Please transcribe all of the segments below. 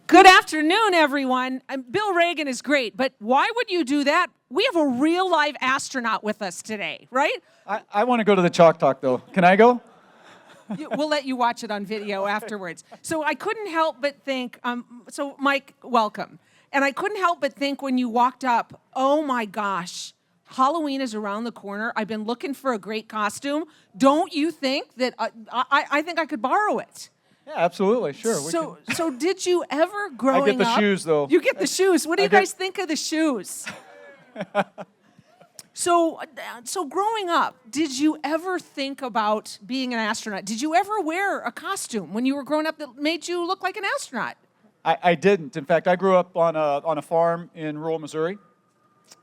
Good afternoon, everyone. Bill Reagan is great, but why would you do that? We have a real live astronaut with us today, right? I want to go to the Chalk Talk, though. Can I go? We'll let you watch it on video afterwards. So I couldn't help but think, so Mike, welcome. And I couldn't help but think when you walked up, oh my gosh, Halloween is around the corner. I've been looking for a great costume. Don't you think that I think I could borrow it? Yeah, absolutely, sure. So did you ever growing up? I get the shoes, though. You get the shoes. What do you guys think of the shoes? So growing up, did you ever think about being an astronaut? Did you ever wear a costume when you were growing up that made you look like an astronaut? I didn't. In fact, I grew up on a farm in rural Missouri,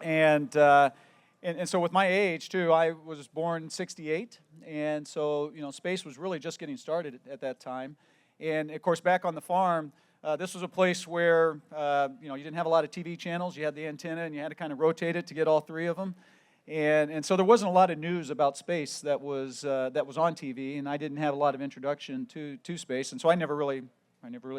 and so with my age too, I was born in '68, and so space was really just getting started at that time. And of course, back on the farm, this was a place where you didn't have a lot of TV channels. You had the antenna, and you had to kind of rotate it to get all three of them. And so there wasn't a lot of news about space that was on TV, and I didn't have a lot of introduction to space, and so I never really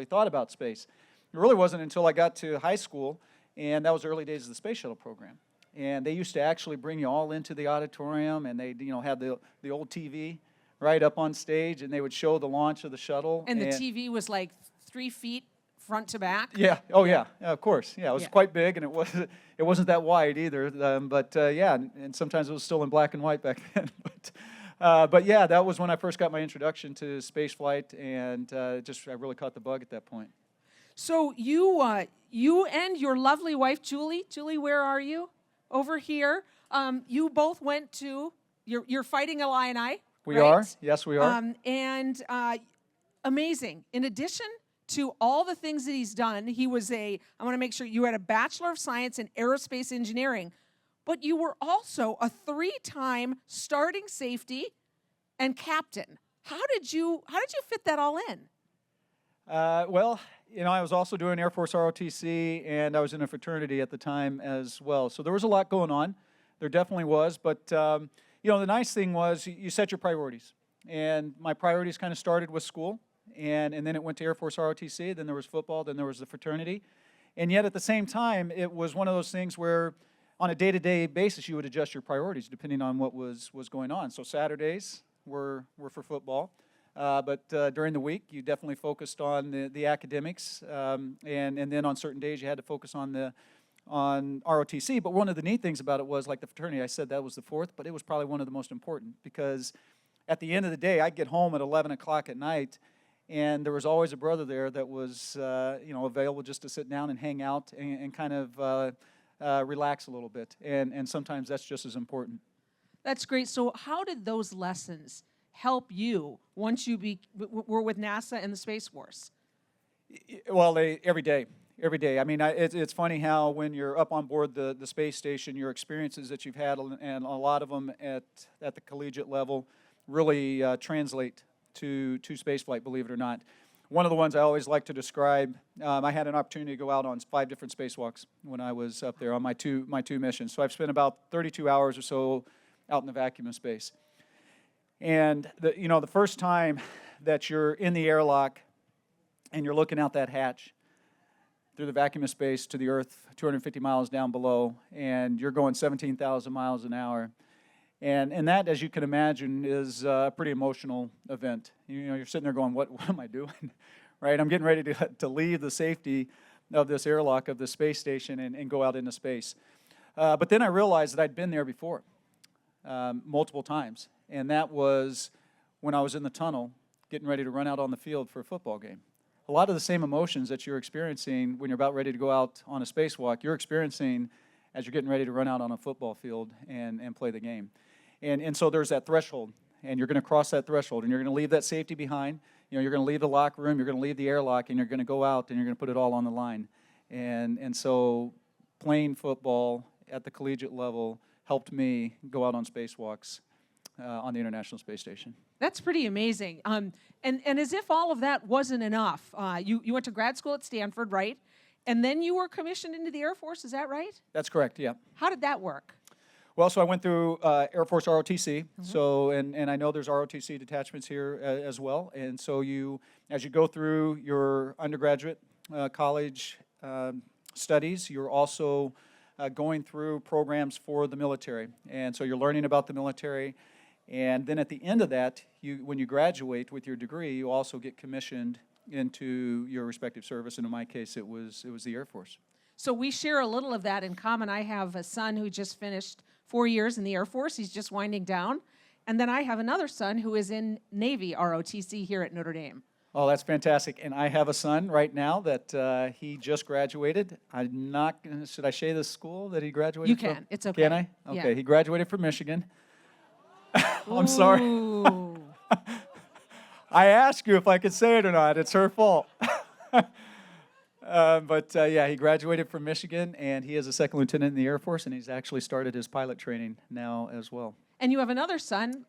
thought about space. It really wasn't until I got to high school, and that was the early days of the space shuttle program. And they used to actually bring you all into the auditorium, and they'd have the old TV right up on stage, and they would show the launch of the shuttle. And the TV was like 3 feet front to back? Yeah. Oh, yeah. Of course. Yeah, it was quite big, and it wasn't that wide either. But and sometimes it was still in black and white back then. But yeah, that was when I first got my introduction to space flight, and I really caught the bug at that point. So you and your lovely wife, Julie. Julie, where are you? Over here. You both went to. You're fighting Illini. We right? are. Yes, we are. Amazing. In addition to all the things that he's done, he was I want to make sure you had a Bachelor of Science in Aerospace Engineering, but you were also a 3-time starting safety and captain. How did you fit that all in? Well, I was also doing Air Force ROTC, and I was in a fraternity at the time as well. So there was a lot going on. There definitely was, but the nice thing was you set your priorities. And my priorities kind of started with school, and then it went to Air Force ROTC, then there was football, then there was the fraternity. And yet at the same time, it was one of those things where on a day-to-day basis, you would adjust your priorities depending on what was going on. So Saturdays were for football. But during the week, you definitely focused on the academics, and then on certain days you had to focus on ROTC. But one of the neat things about it was, like the fraternity, I said that was the fourth, but it was probably one of the most important, because at the end of the day, I'd get home at 11 o'clock at night, and there was always a brother there that was available just to sit down and hang out and kind of relax a little bit. And sometimes that's just as important. That's great. So how did those lessons help you once you were with NASA and the Space Force? Well, every day. Every day. I mean, it's funny how when you're up on board the space station, your experiences that you've had, and a lot of them at the collegiate level, really translate to spaceflight, believe it or not. One of the ones I always like to describe, I had an opportunity to go out on 5 different spacewalks when I was up there on my two missions. So I've spent about 32 hours or so out in the vacuum of space. And the first time that you're in the airlock and you're looking out that hatch through the vacuum of space to the Earth 250 miles down below, and you're going 17,000 miles an hour. And that, as you can imagine, is a pretty emotional event. You're sitting there going, what am I doing? Right? I'm getting ready to leave the safety of this airlock of the space station and go out into space. But then I realized that I'd been there before, multiple times. And that was when I was in the tunnel getting ready to run out on the field for a football game. A lot of the same emotions that you're experiencing when you're about ready to go out on a spacewalk, you're experiencing as you're getting ready to run out on a football field and play the game. And so there's that threshold, and you're going to cross that threshold, and you're going to leave that safety behind. You're going to leave the locker room, you're going to leave the airlock, and you're going to go out, and you're going to put it all on the line. And so playing football at the collegiate level helped me go out on spacewalks on the International Space Station. That's pretty amazing. And as if all of that wasn't enough, you went to grad school at Stanford, right? And then you were commissioned into the Air Force, is that right? That's correct, yeah. How did that work? Well, so I went through Air Force ROTC, so and I know there's ROTC detachments here as well, and so as you go through your undergraduate college studies, you're also going through programs for the military. And so you're learning about the military. And then at the end of that, when you graduate with your degree, you also get commissioned into your respective service. And in my case, it was the Air Force. So we share a little of that in common. I have a son who just finished 4 years in the Air Force. He's just winding down. And then I have another son who is in Navy ROTC here at Notre Dame. Oh, that's fantastic. And I have a son right now that he just graduated. I'm not going to, should I share the school that he graduated You from? can. It's okay. Can I? Okay. Yeah. He graduated from Michigan. I'm sorry. Ooh. I asked you if I could say it or not. It's her fault. Yeah, he graduated from Michigan, and he is a second lieutenant in the Air Force, and he's actually started his pilot training now as well. And you have another son,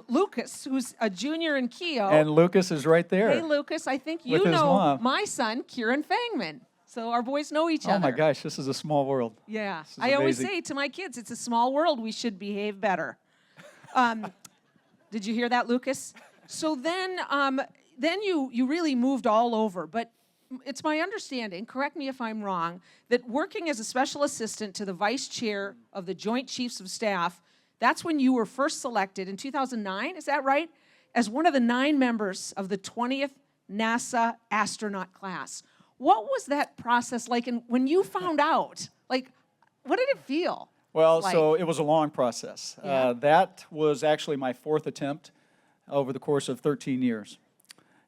Lucas, who's a junior in Keogh. And Lucas is right there. Hey, Lucas, I think you with his know mom. my son, Kieran Fangman. So our boys know each other. Oh, my gosh, this is a small world. Yeah. This is I always amazing. say to my kids, it's a small world. We should behave better. Did you hear that, Lucas? So then you really moved all over. But it's my understanding, correct me if I'm wrong, that working as a special assistant to the vice chair of the Joint Chiefs of Staff, that's when you were first selected in 2009, is that right? As one of the 9 members of the 20th NASA Astronaut class. What was that process like? And when you found out, like, what did it feel? Well, like? so it was a long process. Yeah. That was actually my 4th attempt over the course of 13 years.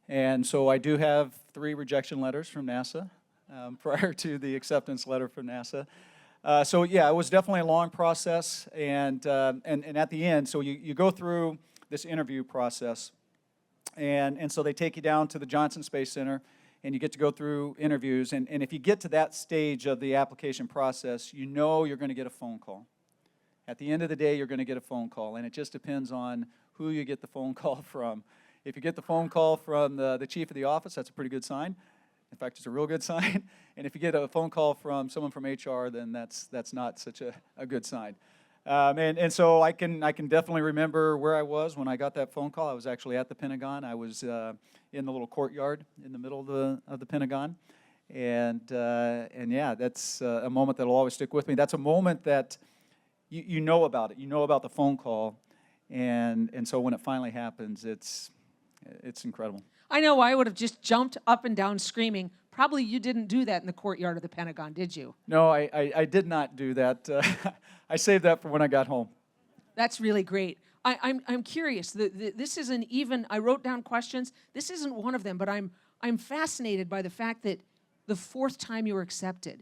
And so I do have 3 rejection letters from NASA prior to the acceptance letter from NASA. So yeah, it was definitely a long process. And at the end, so you go through this interview process. And so they take you down to the Johnson Space Center, and you get to go through interviews. And if you get to that stage of the application process, you know you're going to get a phone call. At the end of the day, you're going to get a phone call, and it just depends on who you get the phone call from. If you get the phone call from the chief of the office, that's a pretty good sign. In fact, it's a real good sign. And if you get a phone call from someone from HR, then that's not such a good sign. And so I can definitely remember where I was when I got that phone call. I was actually at the Pentagon. I was in the little courtyard in the middle of the Pentagon. And yeah, that's a moment that will always stick with me. That's a moment that you know about it. You know about the phone call. And so when it finally happens, it's incredible. I know I would have just jumped up and down screaming. Probably you didn't do that in the courtyard of the Pentagon, did you? No, I did not do that. I saved that for when I got home. That's really great. I'm curious. This isn't even, I wrote down questions. This isn't one of them, but I'm fascinated by the fact that the 4th time you were accepted,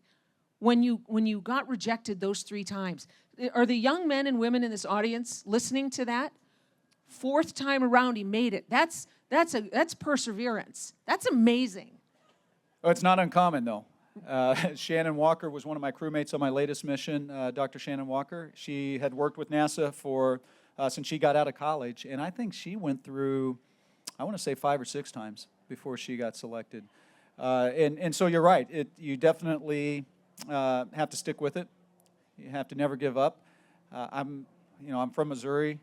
when you got rejected those 3 times, are the young men and women in this audience listening to that? 4th time around, he made it. That's perseverance. That's amazing. Oh, it's not uncommon, though. Shannon Walker was one of my crewmates on my latest mission, Dr. Shannon Walker. She had worked with NASA since she got out of college, and I think she went through, I want to say 5 or 6 times before she got selected. And so you're right. You definitely have to stick with it. You have to never give up. I'm from Missouri,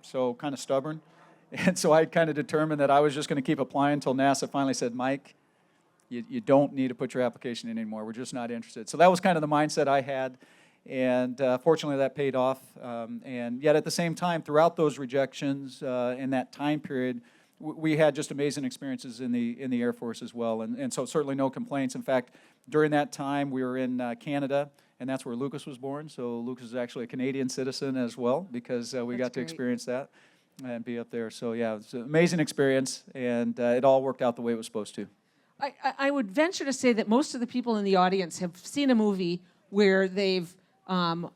so kind of stubborn. And so I kind of determined that I was just going to keep applying until NASA finally said, Mike, you don't need to put your application in anymore. We're just not interested. So that was kind of the mindset I had. And fortunately, that paid off. And yet at the same time, throughout those rejections in that time period, we had just amazing experiences in the Air Force as well. And so certainly no complaints. In fact, during that time, we were in Canada, and that's where Lucas was born. So Lucas is actually a Canadian citizen as well, because we got to experience that and be up there. So yeah, it's an amazing experience, and it all worked out the way it was supposed to. I would venture to say that most of the people in the audience have seen a movie where they've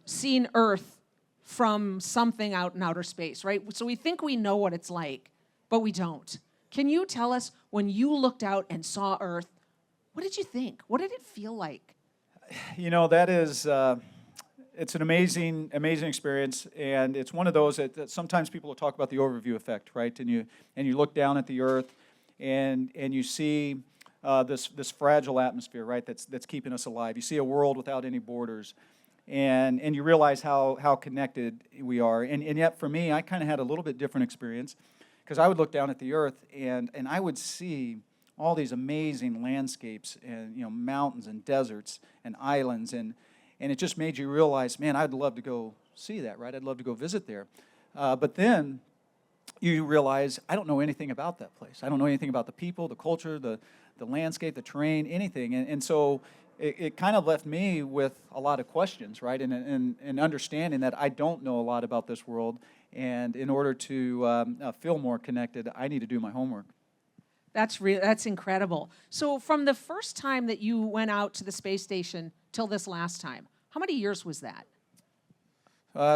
seen Earth from something out in outer space, right? So we think we know what it's like, but we don't. Can you tell us, when you looked out and saw Earth, what did you think? What did it feel like? You know, that is, it's an amazing experience, and it's one of those that sometimes people will talk about the overview effect, right? And you look down at the Earth, and you see this fragile atmosphere, right? That's keeping us alive. You see a world without any borders, and you realize how connected we are. And yet, for me, I kind of had a little bit different experience, because I would look down at the Earth, and I would see all these amazing landscapes and mountains and deserts and islands, and it just made you realize, man, I'd love to go see that, right? I'd love to go visit there. But then you realize, I don't know anything about that place. I don't know anything about the people, the culture, the landscape, the terrain, anything. And so it kind of left me with a lot of questions, right? And understanding that I don't know a lot about this world. And in order to feel more connected, I need to do my homework. That's incredible. So from the first time that you went out to the space station till this last time, how many years was that?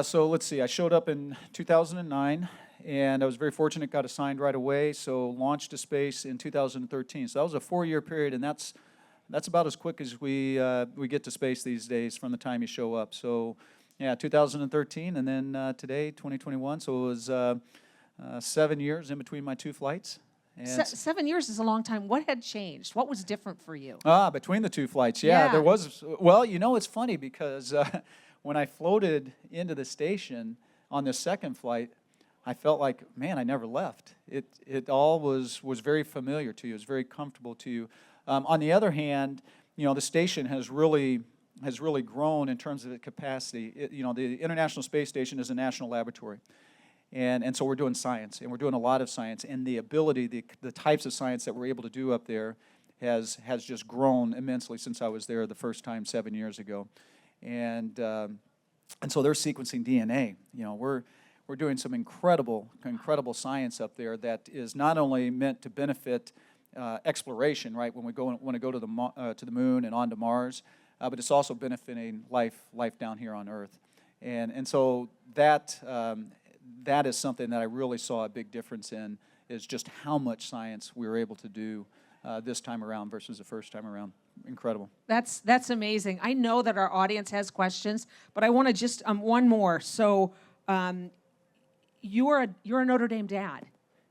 So let's see, I showed up in 2009, and I was very fortunate, got assigned right away, so launched to space in 2013. So that was a 4-year period, and that's about as quick as we get to space these days from the time you show up. So yeah, 2013, and then today, 2021, so it was 7 years in between my 2 flights. And 7 years is a long time. What had changed? What was different for you? Between the 2 flights, yeah. There was, well, it's funny because when I floated into the station on the second flight, I felt like, man, I never left. It all was very familiar to you. It was very comfortable to you. On the other hand, the station has really grown in terms of its capacity. The International Space Station is a national laboratory. And so we're doing science, and we're doing a lot of science, and the ability, the types of science that we're able to do up there has just grown immensely since I was there the first time 7 years ago. And so they're sequencing DNA. We're doing some incredible science up there that is not only meant to benefit exploration, right, when we want to go to the moon and onto Mars, but it's also benefiting life down here on Earth. And so that is something that I really saw a big difference in, is just how much science we were able to do this time around versus the first time around. Incredible. That's amazing. I know that our audience has questions, but I want to just one more. So you're a Notre Dame dad.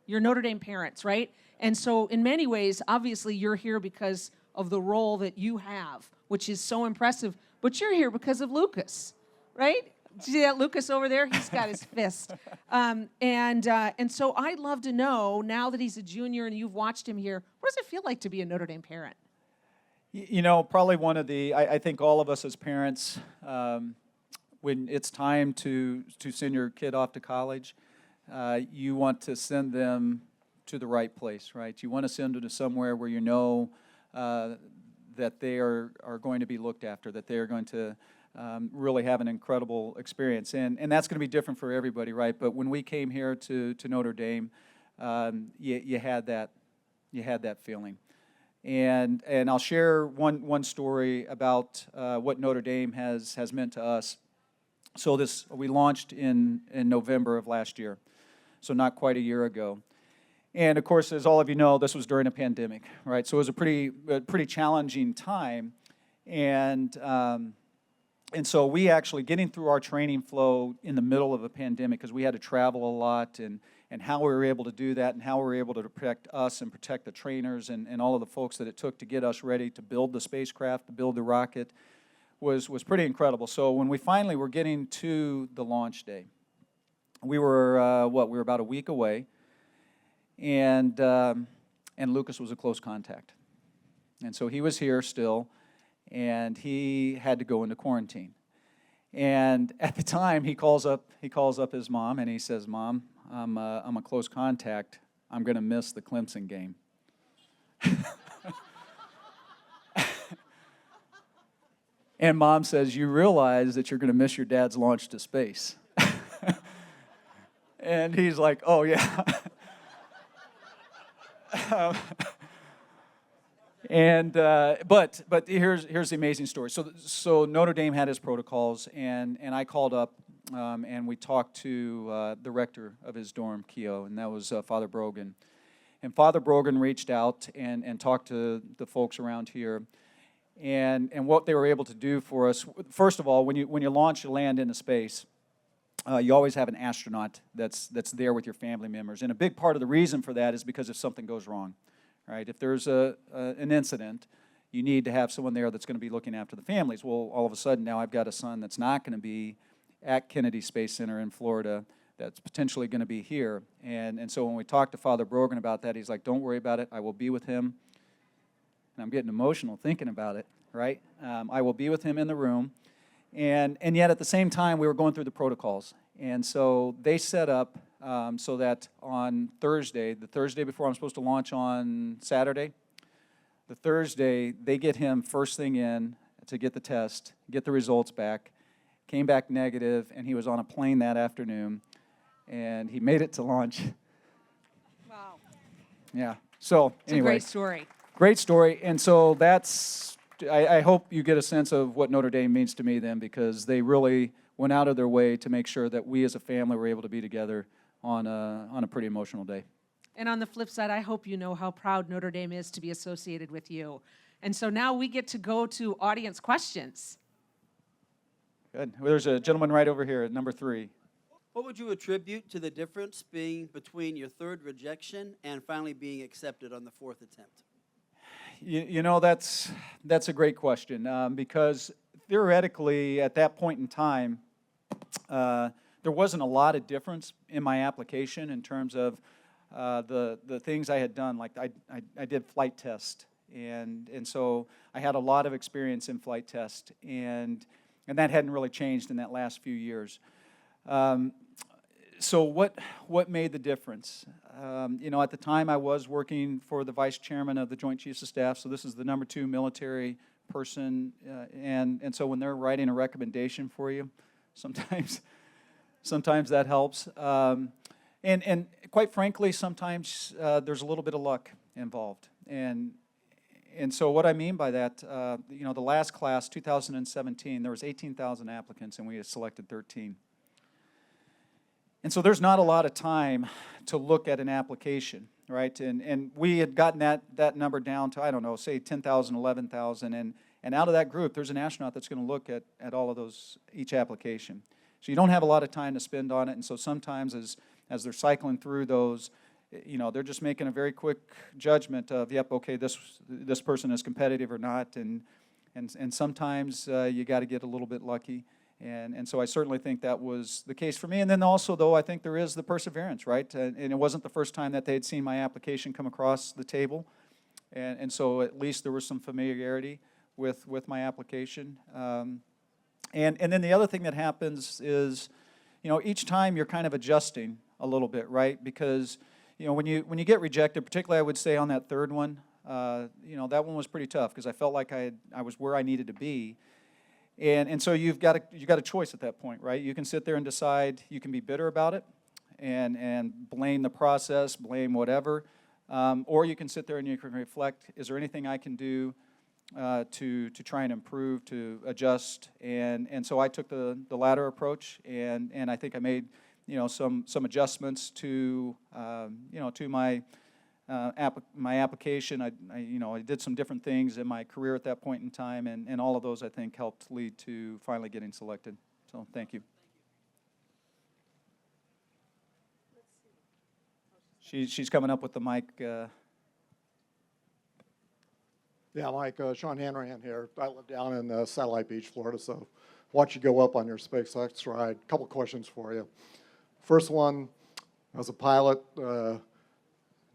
You're Notre Dame parents, right? And so in many ways, obviously, you're here because of the role that you have, which is so impressive. But you're here because of Lucas, right? See that Lucas over there? He's got his fist. And so I'd love to know, now that he's a junior and you've watched him here, what does it feel like to be a Notre Dame parent? Probably one of I think all of us as parents, when it's time to send your kid off to college, you want to send them to the right place, right? You want to send them to somewhere where you know that they are going to be looked after, that they are going to really have an incredible experience. And that's going to be different for everybody, right? But when we came here to Notre Dame, you had that feeling. And I'll share one story about what Notre Dame has meant to us. So we launched in November of last year, so not quite a year ago. And of course, as all of you know, this was during a pandemic, right? So it was a pretty challenging time. And so we actually, getting through our training flow in the middle of a pandemic, because we had to travel a lot, and how we were able to do that, and how we were able to protect us and protect the trainers and all of the folks that it took to get us ready to build the spacecraft, to build the rocket, was pretty incredible. So when we finally were getting to the launch day, we were we were about a week away, and Lucas was a close contact, and so he was here still. And he had to go into quarantine. And at the time, he calls up his mom, and he says, "Mom, I'm a close contact. I'm going to miss the Clemson game." And Mom says, "You realize that you're going to miss your dad's launch to space." And he's like, "Oh yeah." And but here's the amazing story. So Notre Dame had its protocols, and I called up and we talked to the rector of his dorm, Keogh, and that was Father Brogan. And Father Brogan reached out and talked to the folks around here, and what they were able to do for us. First of all, when you launch, you land into space. You always have an astronaut that's there with your family members, and a big part of the reason for that is because if something goes wrong. Right? If there's an incident, you need to have someone there that's going to be looking after the families. Well, all of a sudden now I've got a son that's not going to be at Kennedy Space Center in Florida, that's potentially going to be here. And so when we talked to Father Brogan about that, he's like, "Don't worry about it. I will be with him. and I'm getting emotional thinking about it, right? I will be with him in the room. And yet at the same time, we were going through the protocols. And so they set up so that on Thursday, the Thursday before I'm supposed to launch on Saturday, the Thursday, they get him first thing in to get the test, get the results back, came back negative, and he was on a plane that afternoon, and he made it to launch. Wow. Yeah. So It's anyway, a great story. great story. And so that's, I hope you get a sense of what Notre Dame means to me then, because they really went out of their way to make sure that we as a family were able to be together on a pretty emotional day. And on the flip side, I hope you know how proud Notre Dame is to be associated with you. And so now we get to go to audience questions. Good. Well, there's a gentleman right over here at number 3. What would you attribute to the difference being between your third rejection and finally being accepted on the fourth attempt? You know, that's a great question because theoretically at that point in time, there wasn't a lot of difference in my application in terms of the things I had done. Like I did flight test, and so I had a lot of experience in flight test, and that hadn't really changed in that last few years. So what made the difference? You know, at the time I was working for the vice chairman of the Joint Chiefs of Staff, so this is the number 2 military person, and so when they're writing a recommendation for you, sometimes that helps. And quite frankly, sometimes there's a little bit of luck involved. And so what I mean by that, you know, the last class, 2017, there was 18,000 applicants, and we had selected 13. And so there's not a lot of time to look at an application, right? And we had gotten that number down to, I don't know, say 10,000, 11,000. And out of that group, there's an astronaut that's going to look at all of those, each application. So you don't have a lot of time to spend on it. And so sometimes as they're cycling through those, you know, they're just making a very quick judgment of, yep, okay, this person is competitive or not. And sometimes you got to get a little bit lucky. And so I certainly think that was the case for me. And then also, though, I think there is the perseverance, right? And it wasn't the first time that they had seen my application come across the table. And so at least there was some familiarity with my application. And then the other thing that happens is, you know, each time you're kind of adjusting a little bit, right? Because, you know, when you get rejected, particularly I would say on that third one, you know, that one was pretty tough because I felt like I was where I needed to be. And so you've got a choice at that point, right? You can sit there and decide, you can be bitter about it and blame the process, blame whatever, or you can sit there and you can reflect, is there anything I can do to try and improve, to adjust? And so I took the latter approach, and I think I made, you know, some adjustments to you know, to my application. I did some different things in my career at that point in time, and all of those I think helped lead to finally getting selected. So thank you. She's coming up with the mic. Yeah, Mike, Sean Hanrahan here. I live down in Satellite Beach, Florida, so watch you go up on your SpaceX ride. A couple questions for you. First one, as a pilot,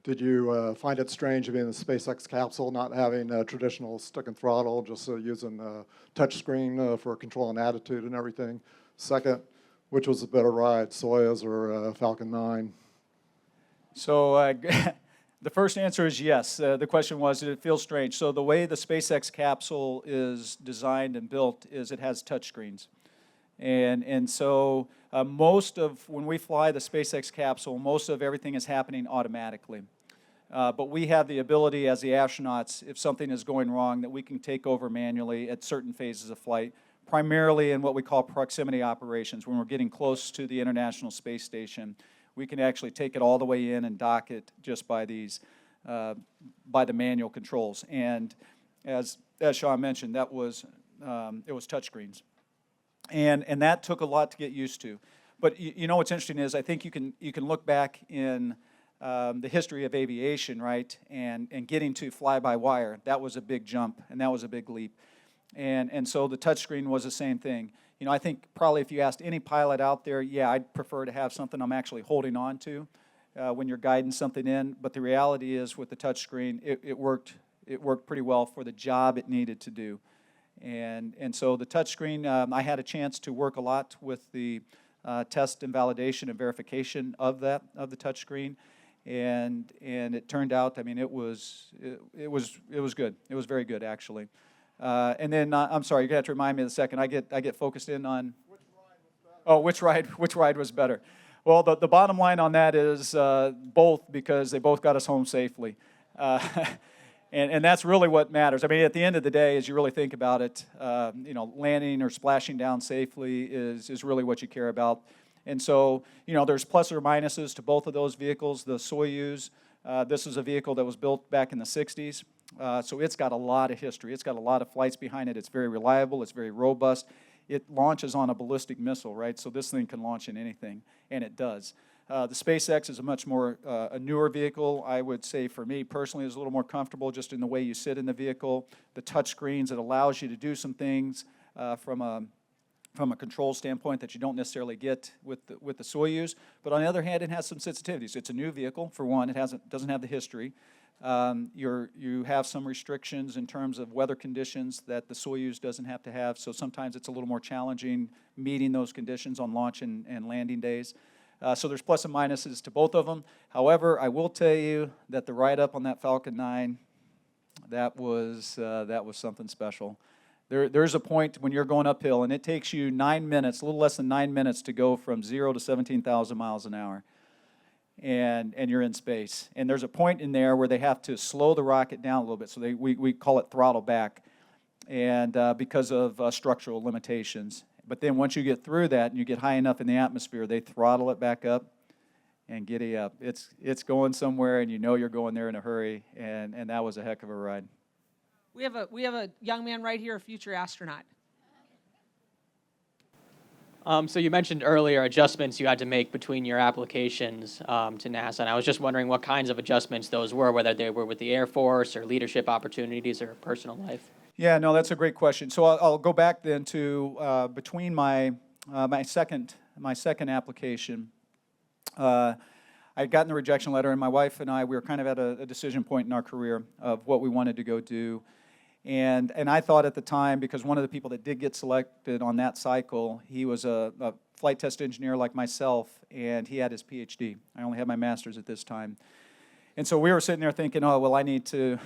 did you find it strange to be in the SpaceX capsule, not having a traditional stick and throttle, just using a touch screen for controlling attitude and everything? Second, which was a better ride, Soyuz or Falcon 9? So the first answer is yes. The question was, did it feel strange? So the way the SpaceX capsule is designed and built is it has touchscreens. And so most of, when we fly the SpaceX capsule, most of everything is happening automatically. But we have the ability as the astronauts, if something is going wrong, that we can take over manually at certain phases of flight, primarily in what we call proximity operations. When we're getting close to the International Space Station, we can actually take it all the way in and dock it just by these, by the manual controls. And as Sean mentioned, that was, it was touchscreens. And that took a lot to get used to. But you know what's interesting is I think you can look back in the history of aviation, right, and getting to fly-by-wire. That was a big jump, and that was a big leap. And so the touchscreen was the same thing. You know, I think probably if you asked any pilot out there, yeah, I'd prefer to have something I'm actually holding on to when you're guiding something in. But the reality is with the touchscreen, it worked worked pretty well for the job it needed to do. And so the touchscreen, I had a chance to work a lot with the test and validation and verification of the touchscreen, and it turned out, I mean, it was good. It was very good, actually. And then I'm sorry, you're gonna have to remind me in a second. I get focused in on which ride was better. Well, the bottom line on that is both, because they both got us home safely. And that's really what matters. I mean, at the end of the day, as you really think about it, landing or splashing down safely is really what you care about. And so, there's plus or minuses to both of those vehicles. The Soyuz, this is a vehicle that was built back in the 60s. So it's got a lot of history. It's got a lot of flights behind it. It's very reliable. It's very robust. It launches on a ballistic missile, right? So this thing can launch in anything, and it does. The SpaceX is a much more a newer vehicle. I would say, for me personally, is a little more comfortable just in the way you sit in the vehicle. The touch screens, it allows you to do some things from a control standpoint that you don't necessarily get with the Soyuz. But on the other hand, it has some sensitivities. It's a new vehicle, for one. It doesn't have the history. You have some restrictions in terms of weather conditions that the Soyuz doesn't have to have. So sometimes it's a little more challenging meeting those conditions on launch and landing days. So there's plus and minuses to both of them. However, I will tell you that the ride up on that Falcon 9, that was something special. There's a point when you're going uphill, and it takes you 9 minutes, a little less than 9 minutes, to go from 0 to 17,000 miles an hour, and you're in space. And there's a point in there where they have to slow the rocket down a little bit. So we call it throttle back, and because of structural limitations. But then once you get through that and you get high enough in the atmosphere, they throttle it back up and giddy up. It's going somewhere, and you're going there in a hurry, and that was a heck of a ride. We have a young man right here, a future astronaut. So you mentioned earlier adjustments you had to make between your applications to NASA, and I was just wondering what kinds of adjustments those were, whether they were with the Air Force or leadership opportunities or personal life. Yeah, no, that's a great question. So I'll go back then to between my second application. I'd gotten the rejection letter, and my wife and I, we were kind of at a decision point in our career of what we wanted to go do. And I thought at the time, because one of the people that did get selected on that cycle, he was a flight test engineer like myself, and he had his PhD. I only had my master's at this time. And so we were sitting there thinking, oh, well, I need to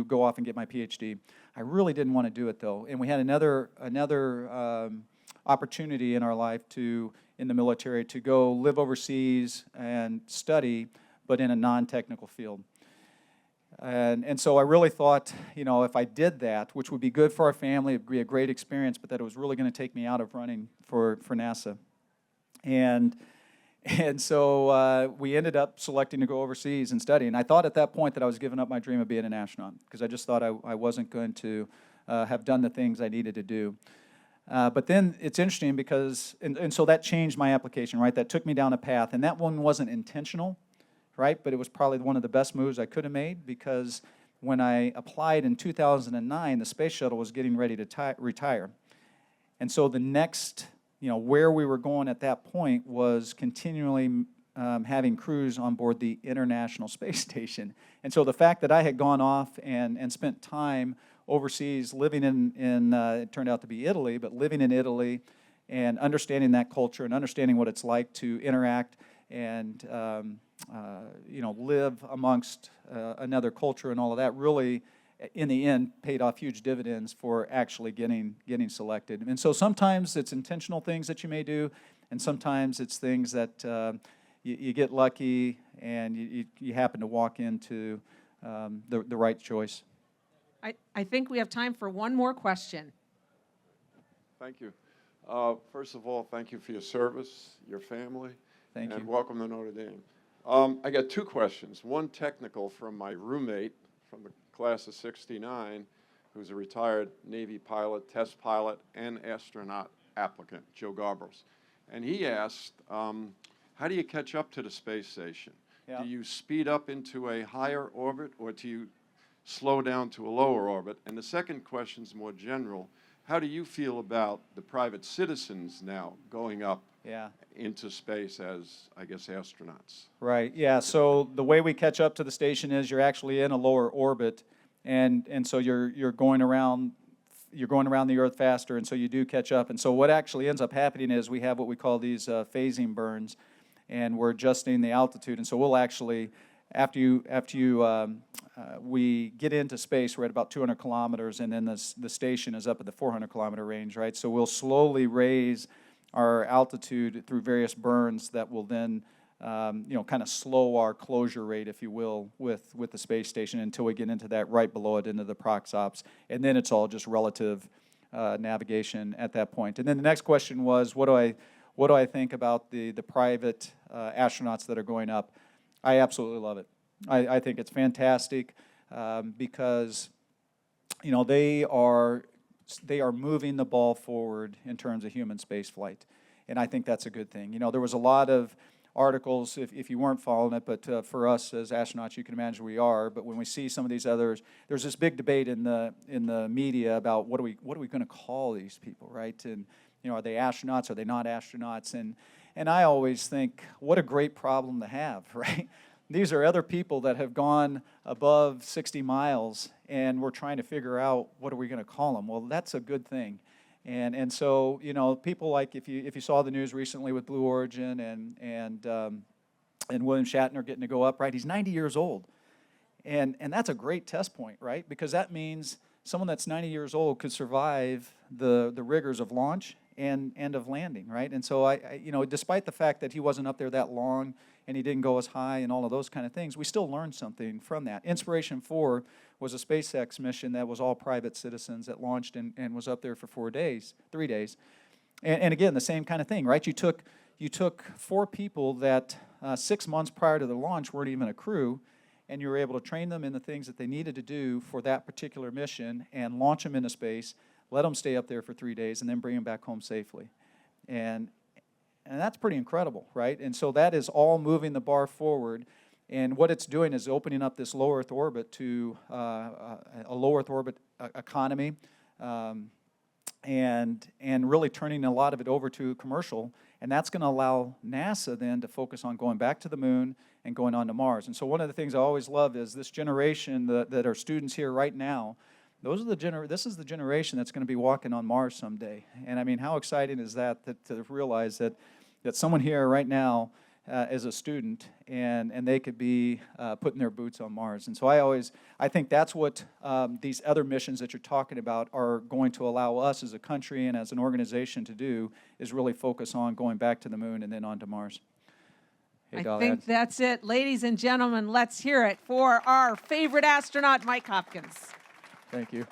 go off and get my PhD. I really didn't want to do it, though. And we had another opportunity in our life in the military, to go live overseas and study, but in a non-technical field. And so I really thought, if I did that, which would be good for our family, it would be a great experience, but that it was really going to take me out of running for NASA. And so we ended up selecting to go overseas and study. And I thought at that point that I was giving up my dream of being an astronaut, because I just thought I wasn't going to have done the things I needed to do. But then it's interesting because, and so that changed my application, right? That took me down a path. And that one wasn't intentional, right? But it was probably one of the best moves I could have made, because when I applied in 2009, the space shuttle was getting ready to retire. And so the next, where we were going at that point was continually having crews on board the International Space Station. And so the fact that I had gone off and spent time overseas living in it turned out to be Italy, but living in Italy and understanding that culture and understanding what it's like to interact and live amongst another culture and all of that, really, in the end, paid off huge dividends for actually getting selected. And so sometimes it's intentional things that you may do, and sometimes it's things that you get lucky and you happen to walk into the right choice. I think we have time for one more question. Thank you. First of all, thank you for your service, your family. Thank you. And welcome to Notre Dame. I got two questions. One technical from my roommate from the class of '69, who's a retired Navy pilot, test pilot, and astronaut applicant, Joe Garbros. And he asked, how do you catch up to the space station? Yeah. Do you speed up into a higher orbit, or do you slow down to a lower orbit? And the second question is more general. how do you feel about the private citizens now going up Yeah. into space as, I guess, astronauts? Right, yeah, so the way we catch up to the station is you're actually in a lower orbit, and so you're going around the Earth faster, and so you do catch up. And so what actually ends up happening is we have what we call these phasing burns, and we're adjusting the altitude. And so we'll actually, we get into space, we're at about 200 kilometers, and then the station is up at the 400-kilometer range, right? So we'll slowly raise our altitude through various burns that will then kind of slow our closure rate, if you will, with the space station until we get into that right below it, into the proxops, and then it's all just relative navigation at that point. And then the next question was, what do I think about the private astronauts that are going up? I absolutely love it. I think it's fantastic because they are moving the ball forward in terms of human space flight, and I think that's a good thing. There was a lot of articles, if you weren't following it, but for us as astronauts, you can imagine we are. But when we see some of these others, there's this big debate in the media about what are we going to call these people, right? And are they astronauts? Are they not astronauts? And I always think, what a great problem to have, right? These are other people that have gone above 60 miles, and we're trying to figure out what are we going to call them. Well, that's a good thing. And so, people like, if you saw the news recently with Blue Origin and William Shatner getting to go up, right? He's 90 years old. And that's a great test point, right? Because that means someone that's 90 years old could survive the rigors of launch and of landing, right? And so despite the fact that he wasn't up there that long and he didn't go as high and all of those kind of things, we still learned something from that. Inspiration 4 was a SpaceX mission that was all private citizens that launched and was up there for 3 days. And again, the same kind of thing, right? You took 4 people that 6 months prior to the launch weren't even a crew, and you were able to train them in the things that they needed to do for that particular mission and launch them into space, let them stay up there for 3 days, and then bring them back home safely. And that's pretty incredible, right? And so that is all moving the bar forward. And what it's doing is opening up this low Earth orbit to a low Earth orbit economy, and really turning a lot of it over to commercial. And that's going to allow NASA then to focus on going back to the moon and going on to Mars. And so one of the things I always love is this generation that are students here right now. This is the generation that's going to be walking on Mars someday. And I mean, how exciting is that to realize that someone here right now is a student and they could be putting their boots on Mars. And so I think that's what these other missions that you're talking about are going to allow us as a country and as an organization to do, is really focus on going back to the moon and then on to Mars. Hey, I think that's it. Ladies and gentlemen, let's hear it for our favorite astronaut, Mike Hopkins. Thank you.